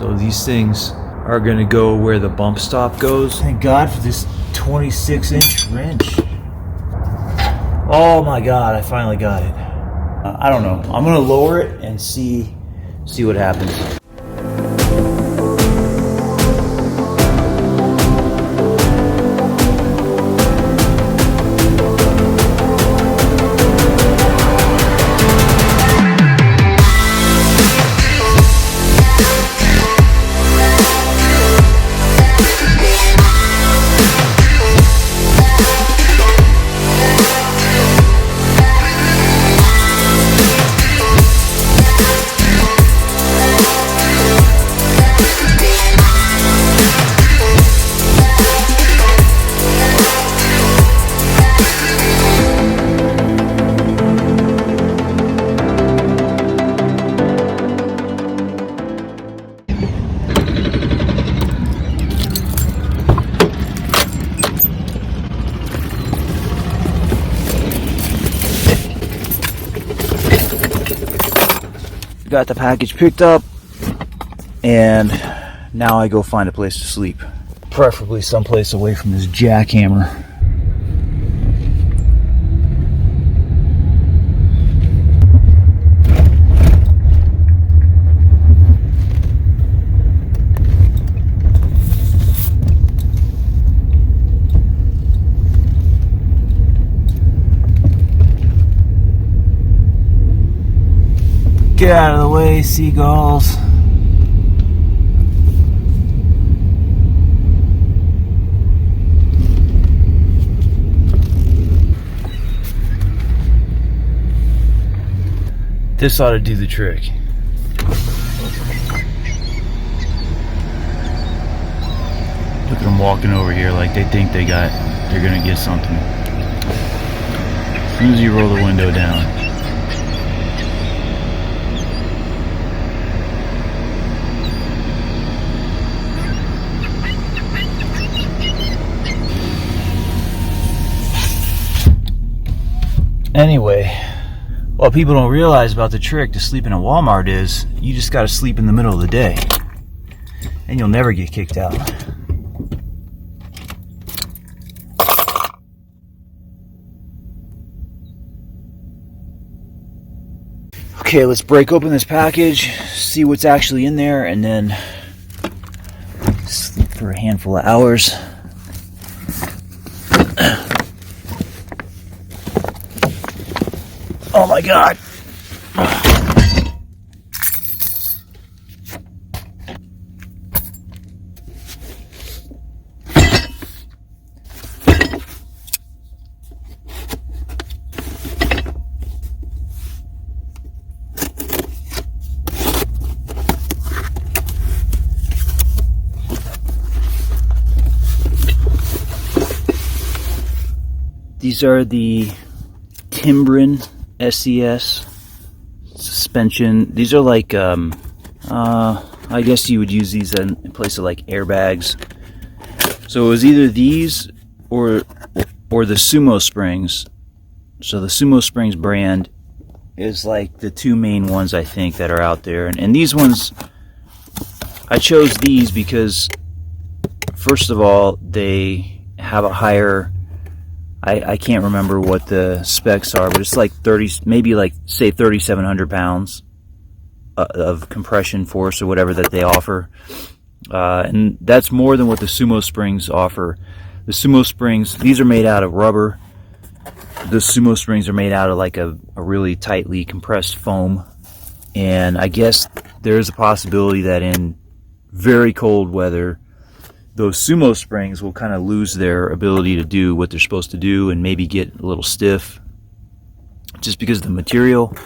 So these things are gonna go where the bump stop goes. Thank God for this 26-inch wrench. Oh my God, I finally got it. I don't know. I'm gonna lower it and see what happens. Got the package picked up, and now I go find a place to sleep. Preferably someplace away from this jackhammer. Get out of the way, seagulls. This ought to do the trick. Look at them walking over here like they think they're gonna get something. As soon as you roll the window down. Anyway, what people don't realize about the trick to sleep in a Walmart is you just got to sleep in the middle of the day and you'll never get kicked out. Okay, let's break open this package, see what's actually in there, and then sleep for a handful of hours. Oh my God. These are the Timbren SES suspension. These are like I guess you would use these in place of like airbags. So it was either these or the Sumo Springs. So the Sumo Springs brand is like the two main ones I think that are out there, and these ones, I chose these because first of all they have a higher, I can't remember what the specs are, but it's like 30, maybe like say 3,700 pounds of compression force or whatever that they offer. And that's more than what the Sumo Springs offer. The Sumo Springs, these are made out of rubber. The Sumo Springs are made out of like a really tightly compressed foam. And I guess there's a possibility that in very cold weather, those Sumo Springs will kind of lose their ability to do what they're supposed to do and maybe get a little stiff just because of the material.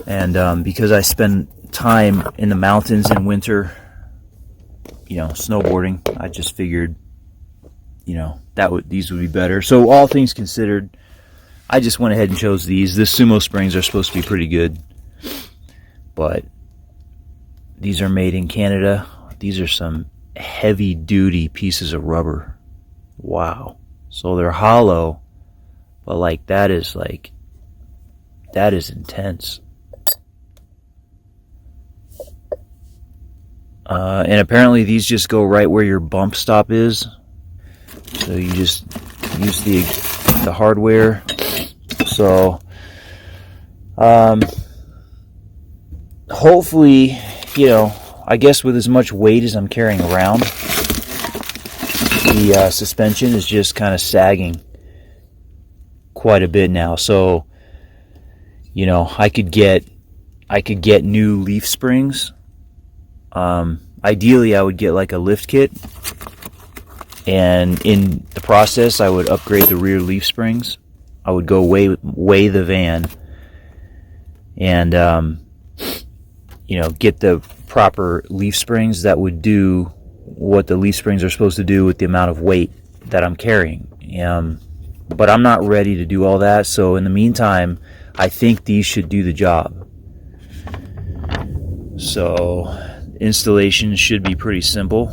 And because I spend time in the mountains in winter, you know, snowboarding, I just figured, you know, these would be better. So all things considered, I just went ahead and chose these. The Sumo Springs are supposed to be pretty good, but these are made in Canada. These are some heavy duty pieces of rubber. Wow. So they're hollow, but that is intense. And apparently these just go right where your bump stop is. So you just use the hardware. So hopefully, you know, I guess with as much weight as I'm carrying around, the suspension is just kind of sagging quite a bit now. So, you know, I could get new leaf springs. Ideally, I would get like a lift kit, and in the process, I would upgrade the rear leaf springs. I would go weigh the van, and you know, get the proper leaf springs that would do what the leaf springs are supposed to do with the amount of weight that I'm carrying. But I'm not ready to do all that. So in the meantime, I think these should do the job. So installation should be pretty simple,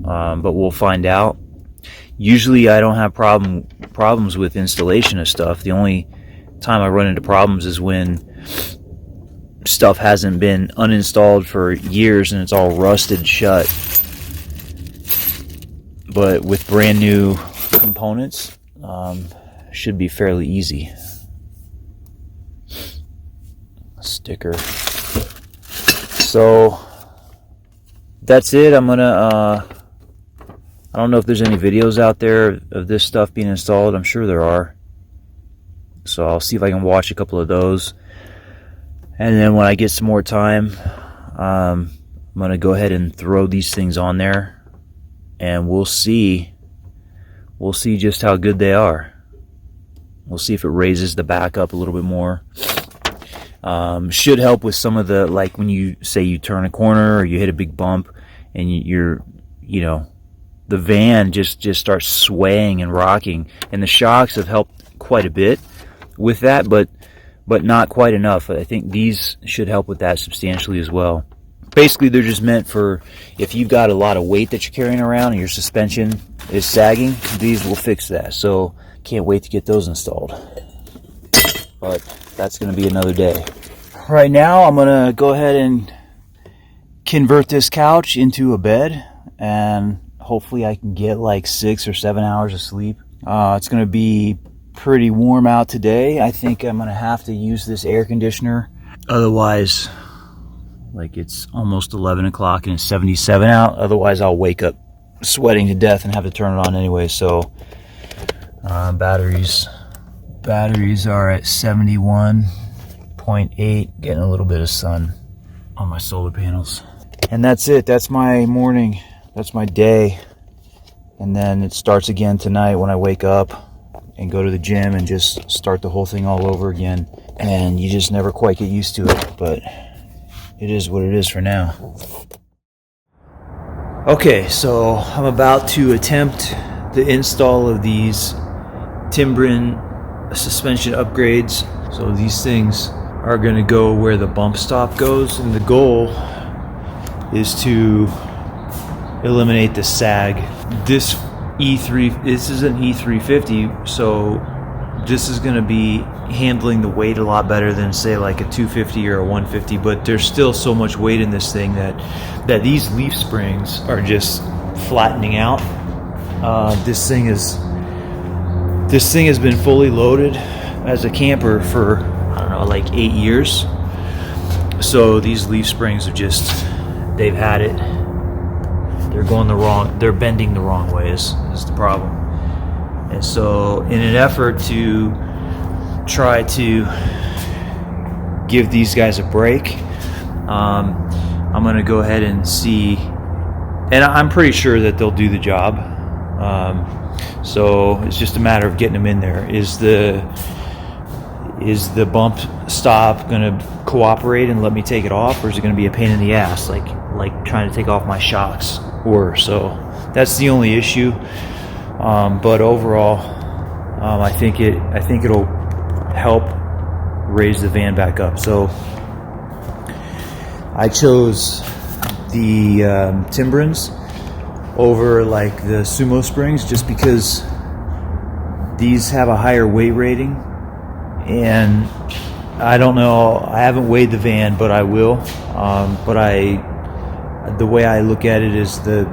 but we'll find out. Usually I don't have problems with installation of stuff. The only time I run into problems is when stuff hasn't been uninstalled for years and it's all rusted shut. But with brand new components, should be fairly easy. Sticker. So that's it. I'm gonna I don't know if there's any videos out there of this stuff being installed. I'm sure there are. So I'll see if I can watch a couple of those. And then when I get some more time, I'm going to go ahead and throw these things on there. And we'll see just how good they are. We'll see if it raises the back up a little bit more. Should help with some of the, like when you say you turn a corner or you hit a big bump and you know, the van just starts swaying and rocking, and the shocks have helped quite a bit with that, but not quite enough. I think these should help with that substantially as well. Basically, they're just meant for if you've got a lot of weight that you're carrying around and your suspension is sagging, these will fix that. So can't wait to get those installed. But that's going to be another day. Right now, I'm going to go ahead and convert this couch into a bed, and hopefully I can get like 6 or 7 hours of sleep. It's going to be pretty warm out today. I think I'm going to have to use this air conditioner. Otherwise, like it's almost 11 o'clock and it's 77 out. Otherwise, I'll wake up sweating to death and have to turn it on anyway. So batteries are at 71.8, getting a little bit of sun on my solar panels. And that's it. That's my morning. That's my day. And then it starts again tonight when I wake up and go to the gym and just start the whole thing all over again. And you just never quite get used to it, but it is what it is for now. Okay, so I'm about to attempt the install of these Timbren suspension upgrades. So these things are going to go where the bump stop goes, and the goal is to eliminate the sag. This is an E350, so this is going to be handling the weight a lot better than say like a 250 or a 150, but there's still so much weight in this thing that these leaf springs are just flattening out. This thing has been fully loaded as a camper for, I don't know, like 8 years. So these leaf springs are just, they've had it. They're bending the wrong way is the problem. And so in an effort to try to give these guys a break, I'm going to go ahead and see, and I'm pretty sure that they'll do the job. So it's just a matter of getting them in there. Is the bump stop going to cooperate and let me take it off, or is it going to be a pain in the ass, like trying to take off my shocks? So that's the only issue. But overall, I think it'll help raise the van back up. So I chose the Timbrens over like the Sumo springs just because these have a higher weight rating, and I don't know, I haven't weighed the van, but I will. But the way I look at it is the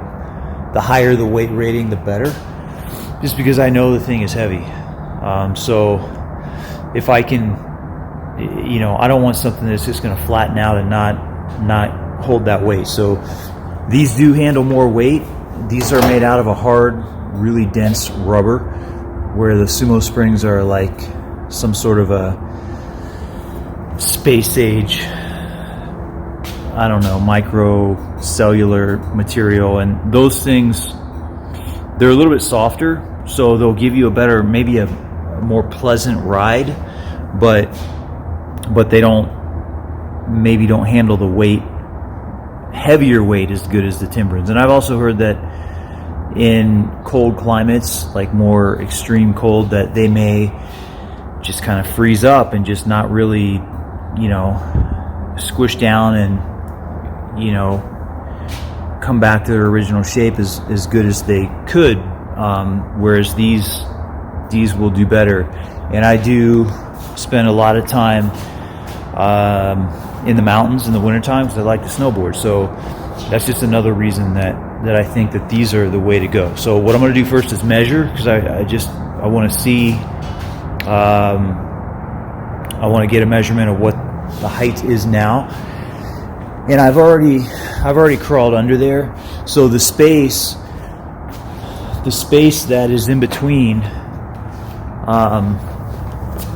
higher the weight rating, the better. Just because I know the thing is heavy. So if I can, I don't want something that's just going to flatten out and not hold that weight. So these do handle more weight. These are made out of a hard, really dense rubber, where the Sumo springs are like some sort of a space age, I don't know, microcellular material. And those things, they're a little bit softer, so they'll give you a better, maybe a more pleasant ride, but they don't handle the weight, heavier weight, as good as the Timbrens. And I've also heard that in cold climates, like more extreme cold, that they may just kind of freeze up and just not really, squish down and, come back to their original shape as good as they could. Whereas these will do better. And I do spend a lot of time in the mountains in the wintertime because I like to snowboard. So that's just another reason that I think that these are the way to go. So what I'm going to do first is measure, because I want to see, I want to get a measurement of what the height is now. And I've already crawled under there. So the space that is in between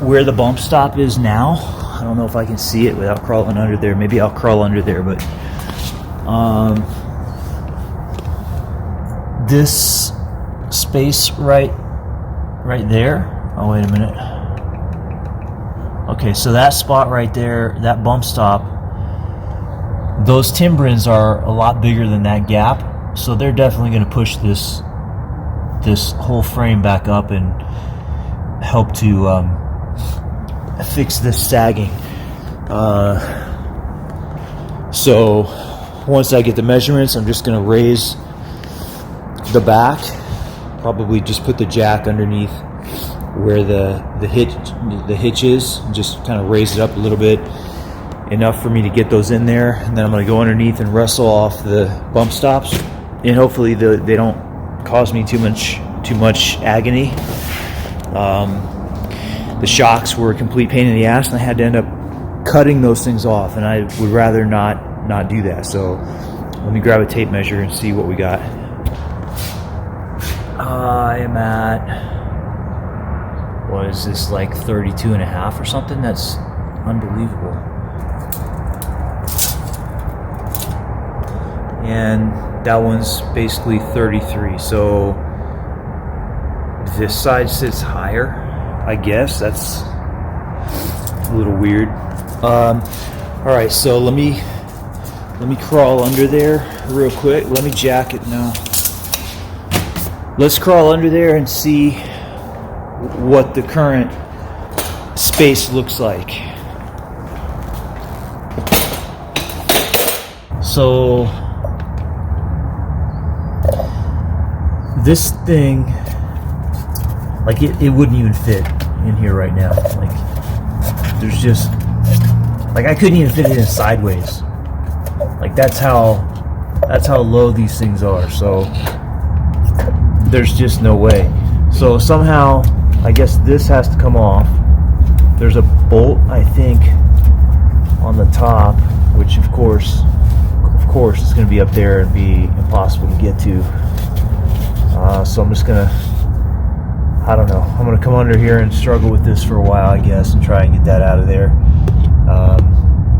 where the bump stop is now, I don't know if I can see it without crawling under there. Maybe I'll crawl under there, but this space right there. Oh, wait a minute. Okay, so that spot right there, that bump stop, those Timbrens are a lot bigger than that gap, so they're definitely going to push this whole frame back up and help to fix this sagging. So once I get the measurements, I'm just going to raise the back, probably just put the jack underneath where the hitch is, and just kind of raise it up a little bit, enough for me to get those in there. And then I'm going to go underneath and wrestle off the bump stops, and hopefully they don't cause me too much agony. The shocks were a complete pain in the ass, and I had to end up cutting those things off, and I would rather not do that. So let me grab a tape measure and see what we got. I am at, what is this, like 32 and a half or something? That's unbelievable. And that one's basically 33. So this side sits higher, I guess. That's a little weird. All right, so let me crawl under there real quick. Let me jack it now. Let's crawl under there and see what the current space looks like. So this thing, like it wouldn't even fit in here right now. Like there's just, like I couldn't even fit it in sideways. Like that's how low these things are. So there's just no way. So somehow, I guess this has to come off. There's a bolt, I think, on the top, which of course is going to be up there and be impossible to get to. So I'm just gonna, I don't know, I'm gonna come under here and struggle with this for a while, I guess, and try and get that out of there.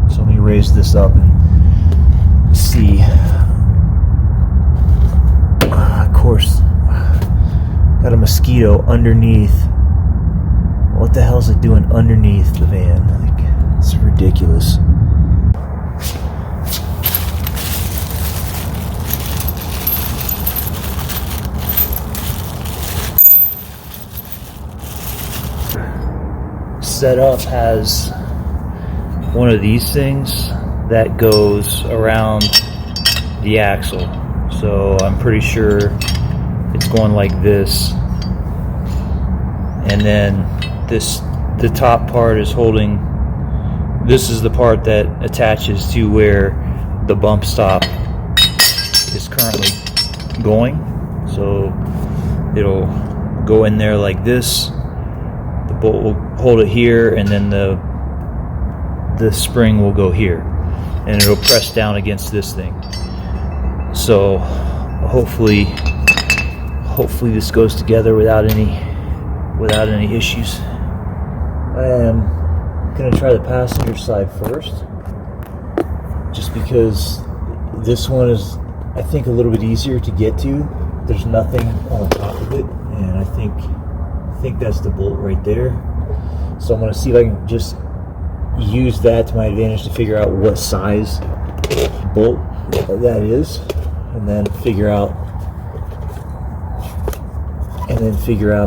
So let me raise this up and see. Of course, got a mosquito underneath. What the hell is it doing underneath the van? Like, it's ridiculous. Setup has one of these things that goes around the axle. So I'm pretty sure it's going like this, and then the top part is holding, this is the part that attaches to where the bump stop is currently going. So it'll go in there like this. The bolt will hold it here, and then the spring will go here, and it'll press down against this thing. So hopefully this goes together without any issues. I am gonna try the passenger side first, just because this one is, I think, a little bit easier to get to. There's nothing on top of it, and I think that's the bolt right there. So I'm gonna see if I can just use that to my advantage to figure out what size bolt that is, and then figure out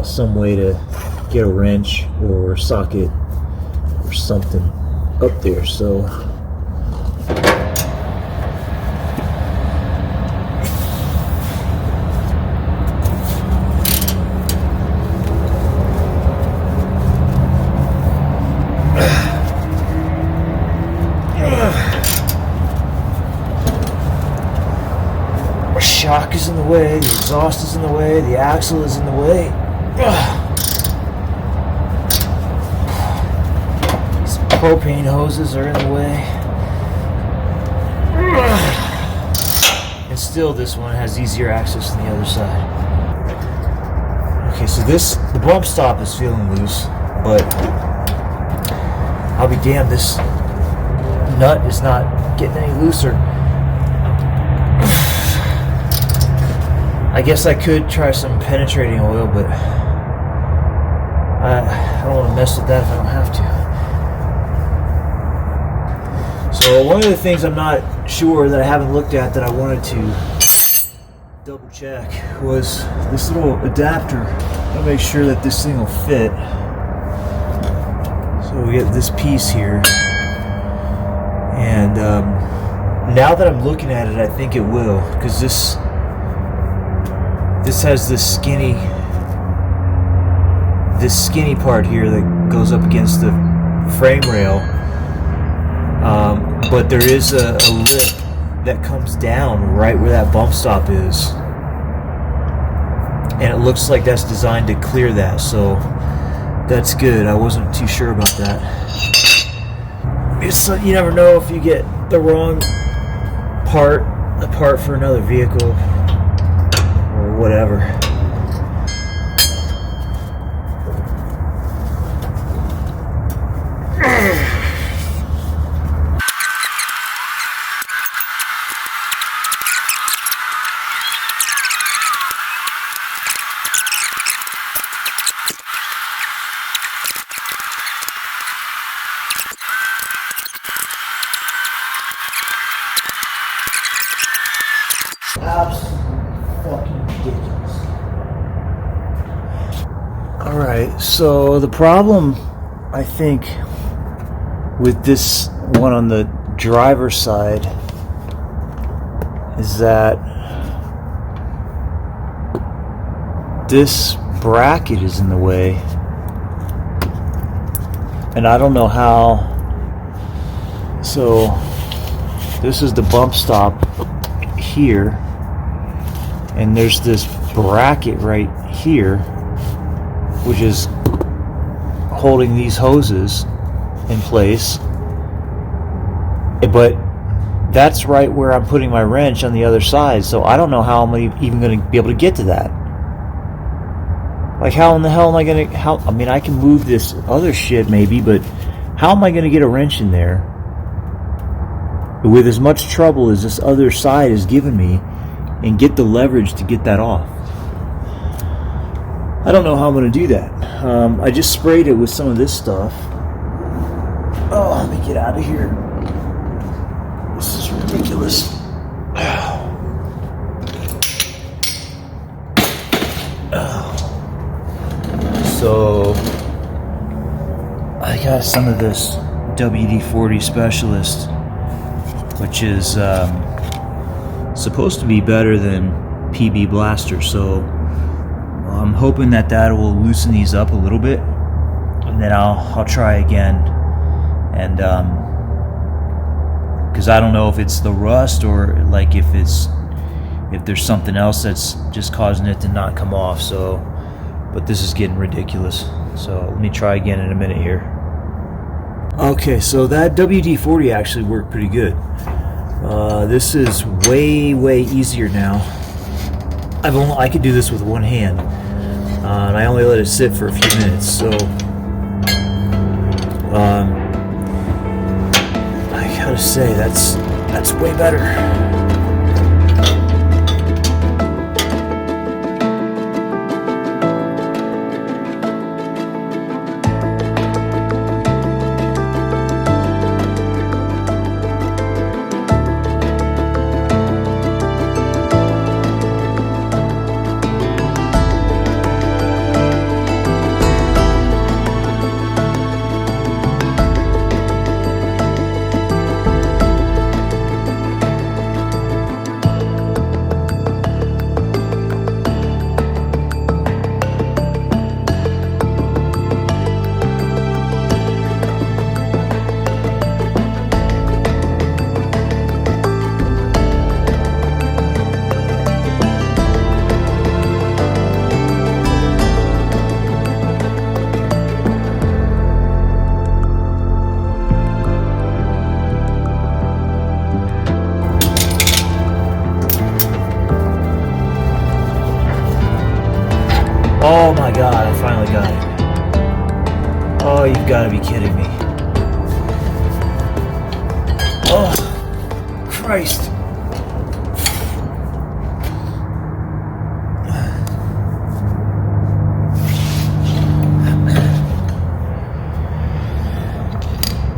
some way to get a wrench or socket or something up there. So shock is in the way, the exhaust is in the way, the axle is in the way. These propane hoses are in the way. And still this one has easier access than the other side. Okay, so the bump stop is feeling loose, but I'll be damned, this nut is not getting any looser. I guess I could try some penetrating oil, but I don't want to mess with that if I don't have to. So one of the things I'm not sure that I haven't looked at that I wanted to double check was this little adapter. I'll make sure that this thing will fit. So we get this piece here, and now that I'm looking at it, I think it will, because this has this skinny part here that goes up against the frame rail, but there is a lip that comes down right where that bump stop is, and it looks like that's designed to clear that, so that's good. I wasn't too sure about that. You never know if you get the wrong part, a part for another vehicle or whatever. Fucking ridiculous. Alright, so the problem, I think, with this one on the driver's side is that this bracket is in the way, and I don't know how. So this is the bump stop here, and there's this bracket right here which is holding these hoses in place, but that's right where I'm putting my wrench on the other side, so I don't know how I'm even going to be able to get to that. Like, how in the hell am I going to, I mean, I can move this other shit maybe, but how am I going to get a wrench in there with as much trouble as this other side is giving me and get the leverage to get that off? I don't know how I'm going to do that. I just sprayed it with some of this stuff. Oh, let me get out of here. This is ridiculous. So I got some of this WD-40 Specialist, which is supposed to be better than PB Blaster, so I'm hoping that will loosen these up a little bit, and then I'll try again. And because I don't know if it's the rust or like if it's if there's something else that's just causing it to not come off. So, but this is getting ridiculous. So let me try again in a minute here. Okay, so that WD-40 actually worked pretty good. This is way easier now. I could do this with one hand, and I only let it sit for a few minutes. So I gotta say that's way better. Oh my god, I finally got it. Oh, you've got to be kidding me. Oh, Christ.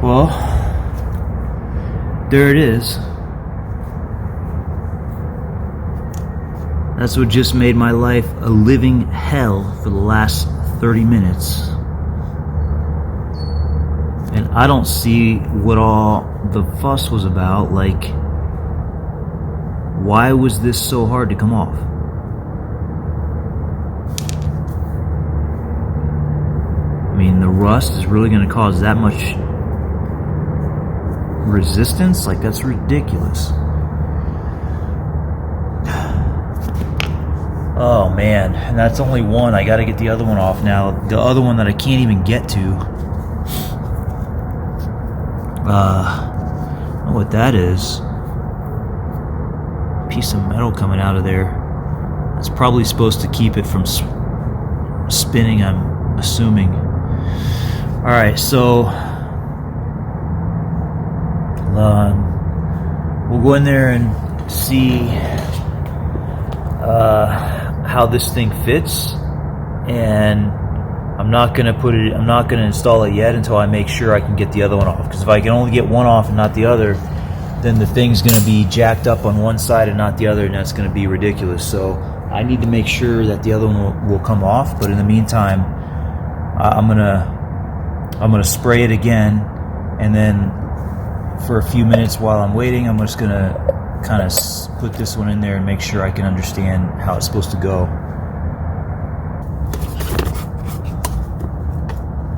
Well, there it is. That's what just made my life a living hell for the last 30 minutes. And I don't see what all the fuss was about. Like, why was this so hard to come off? I mean, the rust is really going to cause that much resistance? Like, that's ridiculous. Oh man, and that's only one. I gotta get the other one off now. The other one that I can't even get to. I don't know what that is. Piece of metal coming out of there. That's probably supposed to keep it from spinning, I'm assuming. Alright, so we'll go in there and see how this thing fits, and I'm not gonna install it yet until I make sure I can get the other one off, because if I can only get one off and not the other, then the thing's gonna be jacked up on one side and not the other, and that's gonna be ridiculous. So I need to make sure that the other one will come off, but in the meantime I'm gonna spray it again, and then for a few minutes while I'm waiting, I'm just gonna kind of put this one in there and make sure I can understand how it's supposed to go.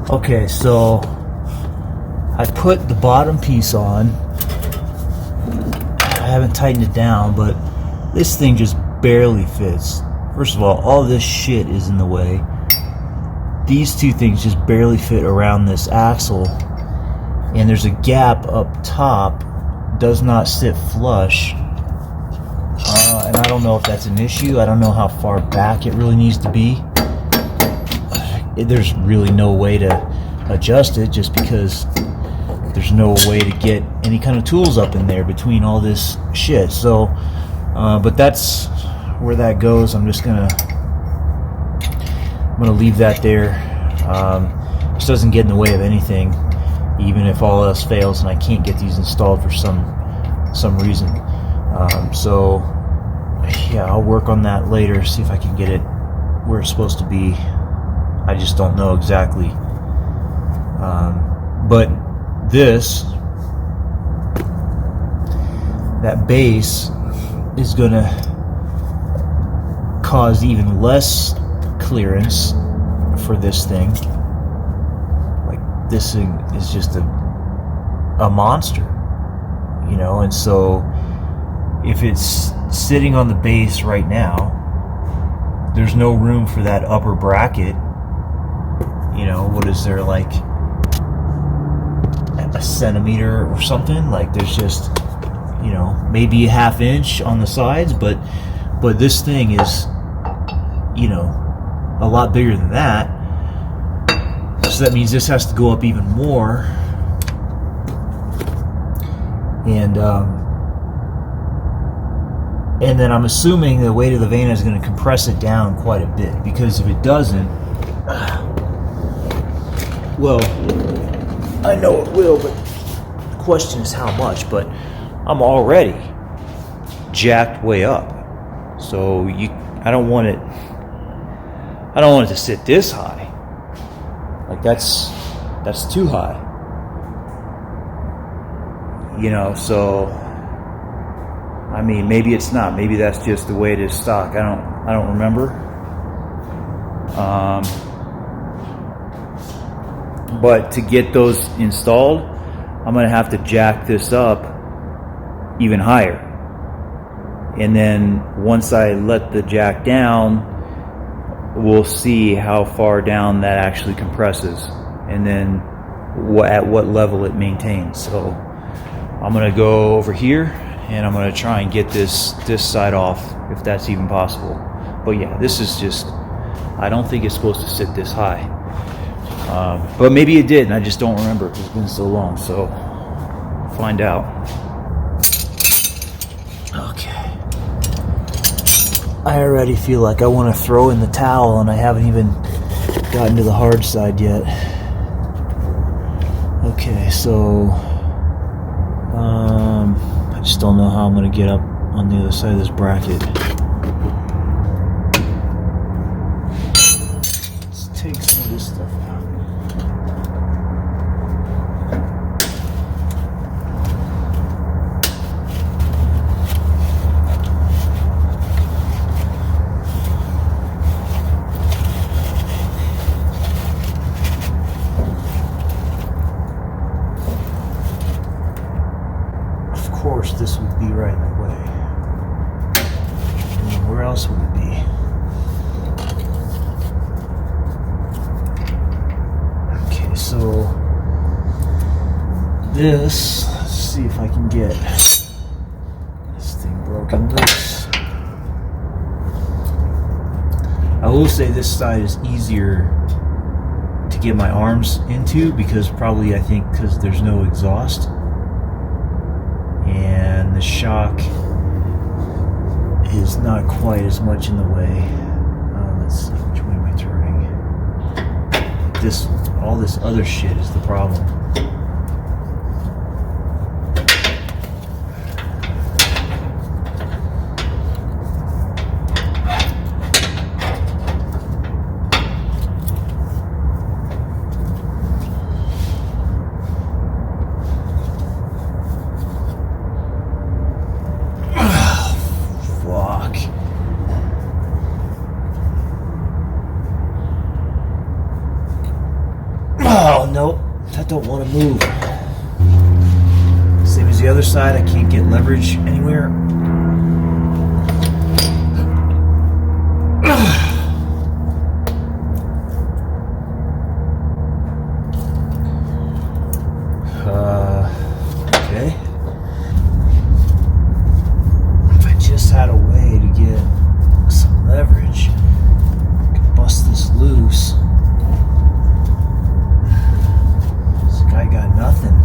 Okay, so I put the bottom piece on. I haven't tightened it down, but this thing just barely fits. First of all this shit is in the way. These two things just barely fit around this axle, and there's a gap up top. Does not sit flush, and I don't know if that's an issue. I don't know how far back it really needs to be. There's really no way to adjust it, just because there's no way to get any kind of tools up in there between all this shit. So but that's where that goes. I'm gonna leave that there. This doesn't get in the way of anything, even if all else fails and I can't get these installed for some reason. So yeah, I'll work on that later, see if I can get it where it's supposed to be. I just don't know exactly. But that base is gonna cause even less clearance for this thing. Like, this thing is just a monster, you know. And so if it's sitting on the base right now. There's no room for that upper bracket. You know, what is there, like a centimeter or something? Like there's just, you know, maybe a ½ inch on the sides, but this thing is, you know, a lot bigger than that. So that means this has to go up even more. And then I'm assuming the weight of the van is going to compress it down quite a bit, because if it doesn't, well, I know it will, but the question is how much. But I'm already jacked way up, so I don't want it to sit this high. Like that's too high, you know. So I mean, maybe it's not. Maybe that's just the way it is stock. I don't remember. But to get those installed, I'm gonna have to jack this up even higher. And then once I let the jack down, we'll see how far down that actually compresses, and then at what level it maintains. So I'm gonna go over here and I'm gonna try and get this side off, if that's even possible. But yeah, this is just, I don't think it's supposed to sit this high. But maybe it did, and I just don't remember because it's been so long. So find out. Okay. I already feel like I want to throw in the towel, and I haven't even gotten to the hard side yet. Okay, so I just don't know how I'm going to get up on the other side of this bracket. Let's take some of this stuff out. Of course, this would be right in the way. Where else would it be? Okay, so this, let's see if I can get this thing broken loose. I will say this side is easier to get my arms into, because probably, I think, because there's no exhaust. And the shock is not quite as much in the way. Let's see, which way am I turning? All this other shit is the problem. Oh, nope, that don't want to move. Same as the other side, I can't get leverage anywhere. Okay. If I just had a way to get some leverage, I could bust this loose. I got nothing.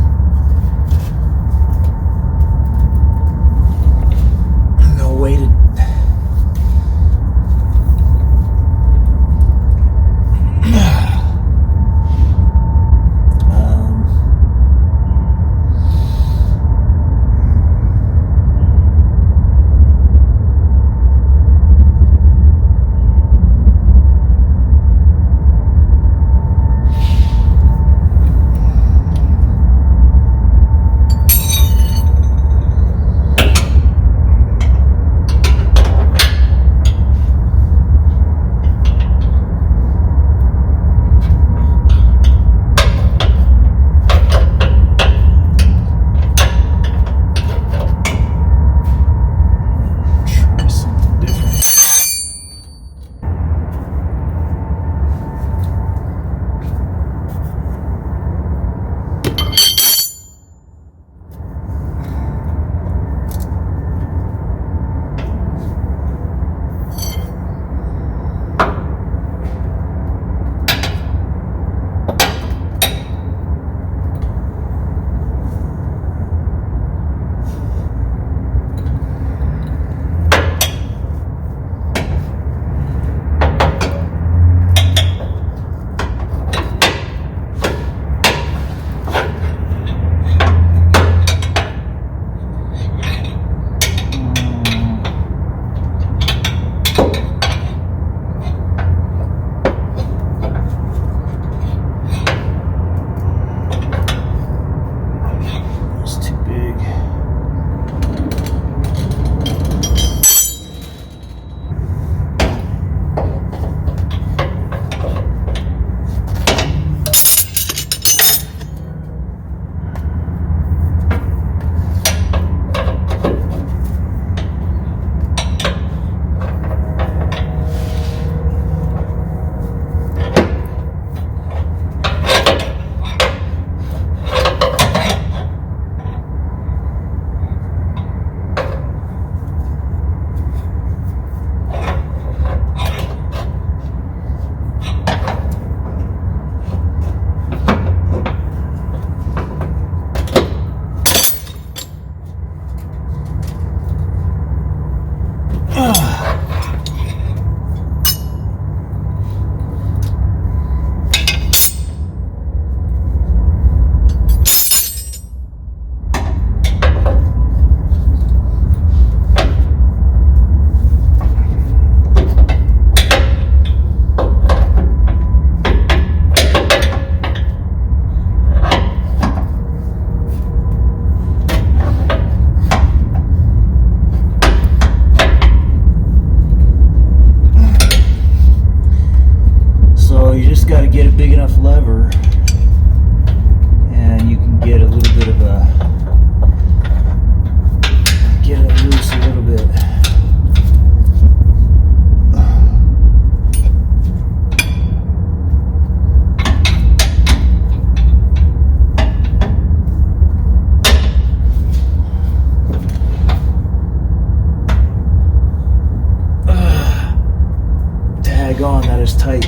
on, that is tight.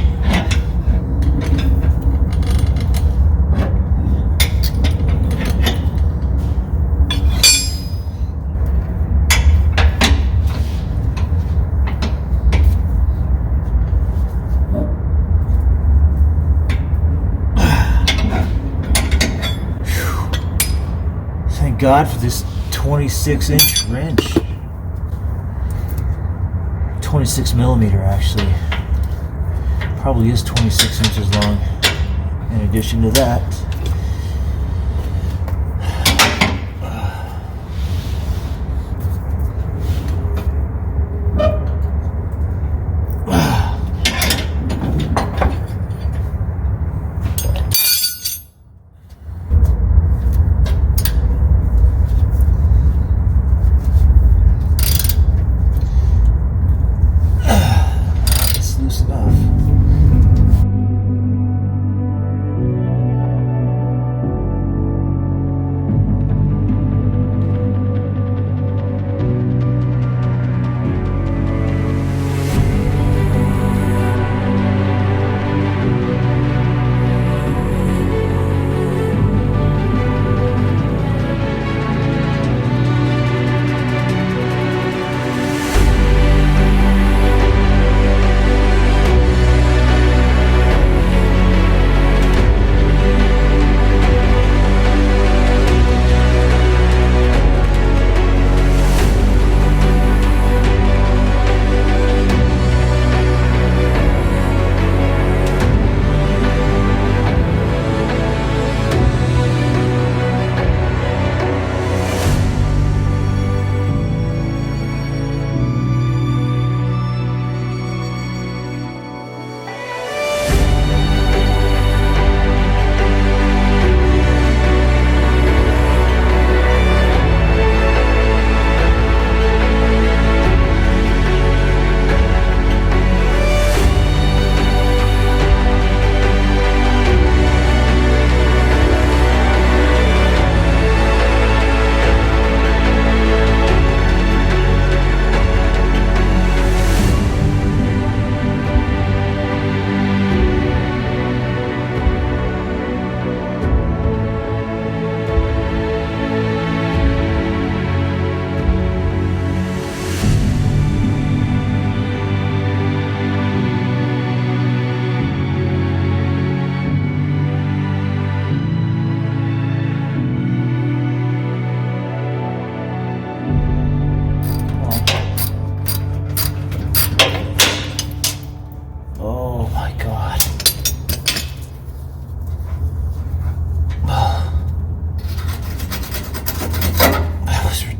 Thank God for this 26-inch wrench. 26 millimeter actually. Probably is 26 inches long. In addition to that,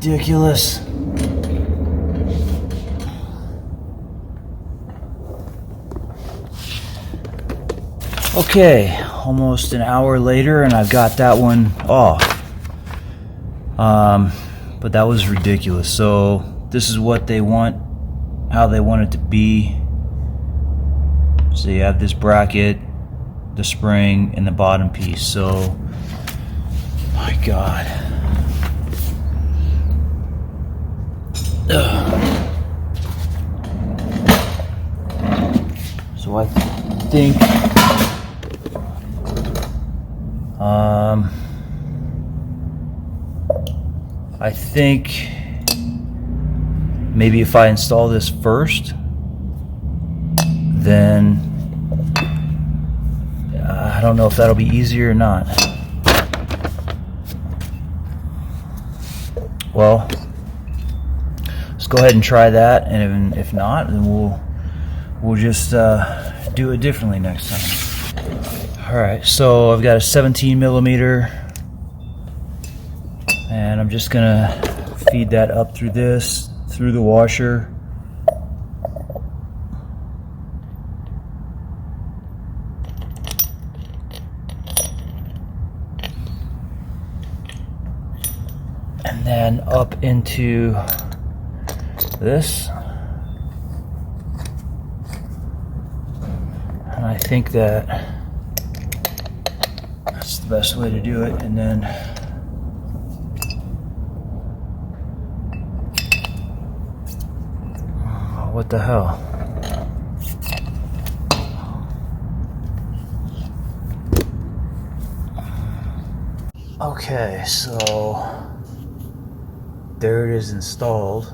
ridiculous. Okay, almost an hour later and I've got that one off. But that was ridiculous. So this is what they want, how they want it to be. So you have this bracket, the spring, and the bottom piece. So, my God. So I think maybe if I install this first, then I don't know if that'll be easier or not. Well, let's go ahead and try that, and if not, then we'll just do it differently next time. All right, so I've got a 17 millimeter, and I'm just gonna feed that up through this, through the washer. And then up into this. And I think that's the best way to do it. And then what the hell? Okay, so there it is installed.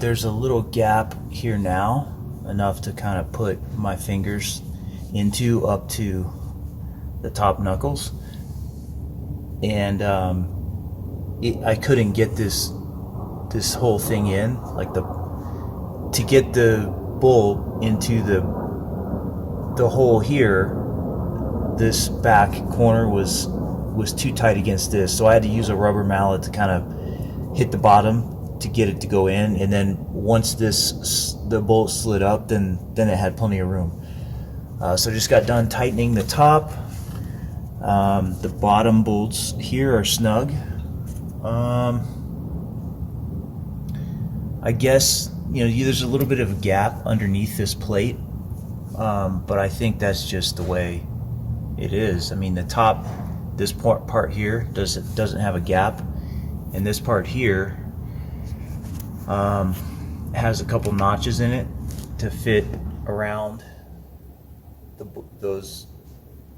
There's a little gap here now, enough to kind of put my fingers into up to the top knuckles, and I couldn't get this whole thing in, like to get the bolt into the hole here. This back corner was too tight against this, so I had to use a rubber mallet to kind of hit the bottom to get it to go in, and then once the bolt slid up, then it had plenty of room. So I just got done tightening the top. The bottom bolts here are snug. I guess, you know, there's a little bit of a gap underneath this plate, but I think that's just the way it is. I mean, the top, this part here doesn't have a gap, and this part here has a couple notches in it to fit around those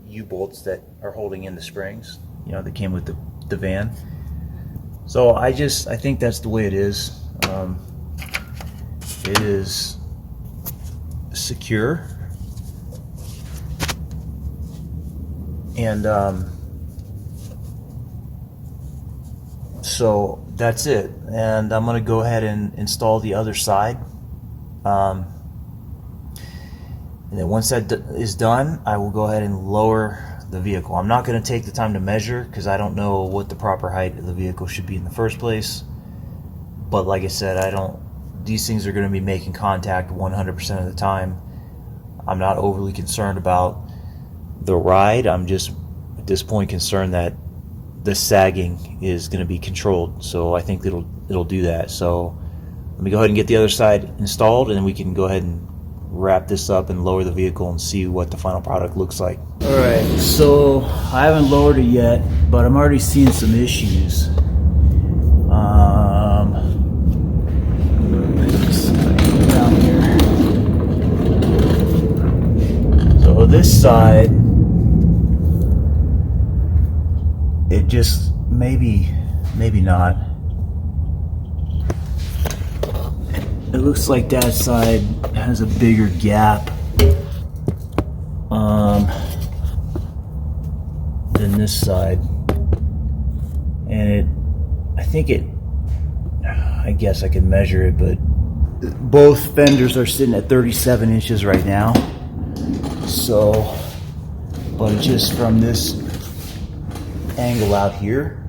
U-bolts that are holding in the springs, you know, that came with the van. So I think that's the way it is. It is secure, and so that's it. And I'm going to go ahead and install the other side. And then once that is done, I will go ahead and lower the vehicle. I'm not going to take the time to measure because I don't know what the proper height of the vehicle should be in the first place. But like I said, these things are going to be making contact 100% of the time. I'm not overly concerned about the ride. I'm just at this point concerned that the sagging is going to be controlled. So I think it'll do that. So let me go ahead and get the other side installed, and then we can go ahead and wrap this up and lower the vehicle and see what the final product looks like. Alright, so I haven't lowered it yet, but I'm already seeing some issues. Down here. So this side, it just maybe not. It looks like that side has a bigger gap than this side, and I guess I can measure it, but both fenders are sitting at 37 inches right now. So, but just from this angle out here,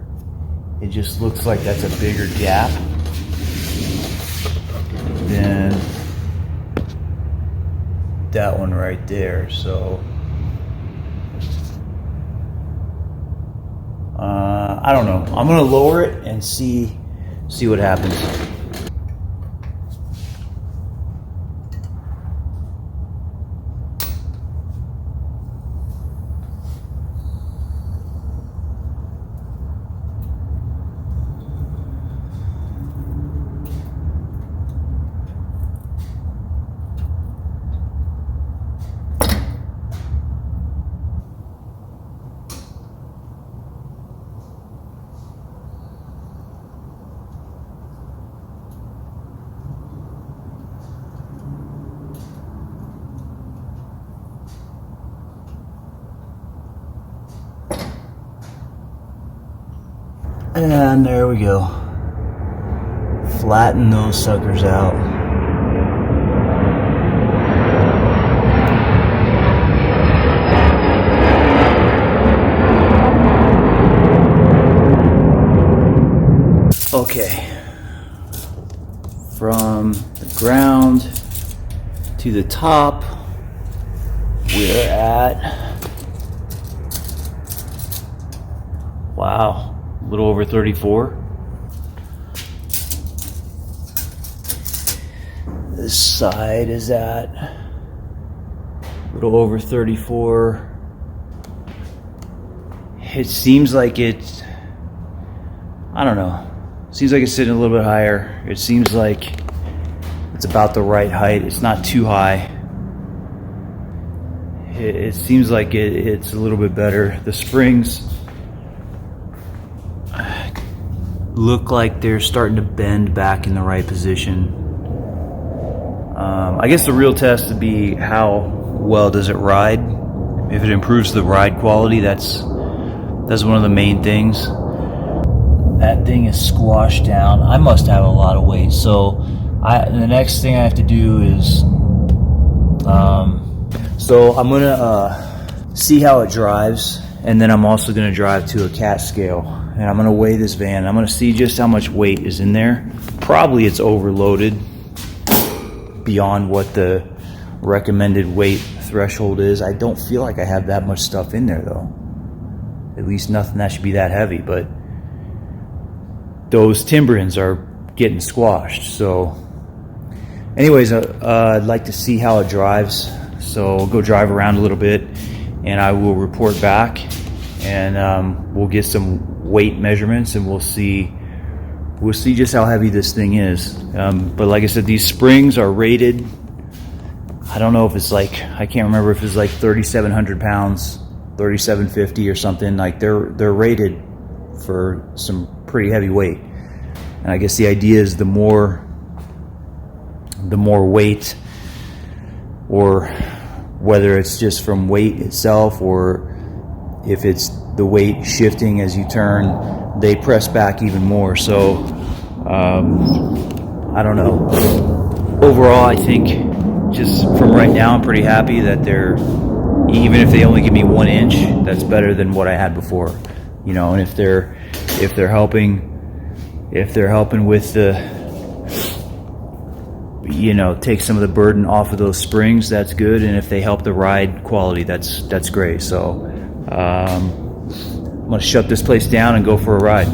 it just looks like that's a bigger gap than that one right there. So I don't know. I'm gonna lower it and see what happens. And there we go. Flatten those suckers out. Okay. From the ground to the top, we're at, wow, a little over 34. This side is at a little over 34. It seems like it's, I don't know, seems like it's sitting a little bit higher. It seems like it's about the right height. It's not too high. It seems like it's a little bit better. The springs look like they're starting to bend back in the right position. I guess the real test would be how well does it ride. If it improves the ride quality, that's one of the main things. That thing is squashed down. I must have a lot of weight, so the next thing I have to do is so I'm gonna see how it drives, and then I'm also gonna drive to a cat scale, and I'm gonna weigh this van. I'm gonna see just how much weight is in there. Probably it's overloaded beyond what the recommended weight threshold is. I don't feel like I have that much stuff in there though. At least nothing that should be that heavy, but those Timbrens are getting squashed. So anyways, I'd like to see how it drives. So I'll go drive around a little bit and I will report back, and we'll get some weight measurements, and we'll see just how heavy this thing is. But like I said, these springs are rated, I don't know if it's like, I can't remember if it's like 3,700 pounds, 3,750 or something. Like they're rated for some pretty heavy weight. And I guess the idea is the more weight, or whether it's just from weight itself, or if it's the weight shifting as you turn, they press back even more. So I don't know. Overall, I think just from right now, I'm pretty happy that even if they only give me 1 inch, that's better than what I had before. You know, and if they're helping with the, you know, take some of the burden off of those springs, that's good. And if they help the ride quality, that's great. So I'm gonna shut this place down and go for a ride.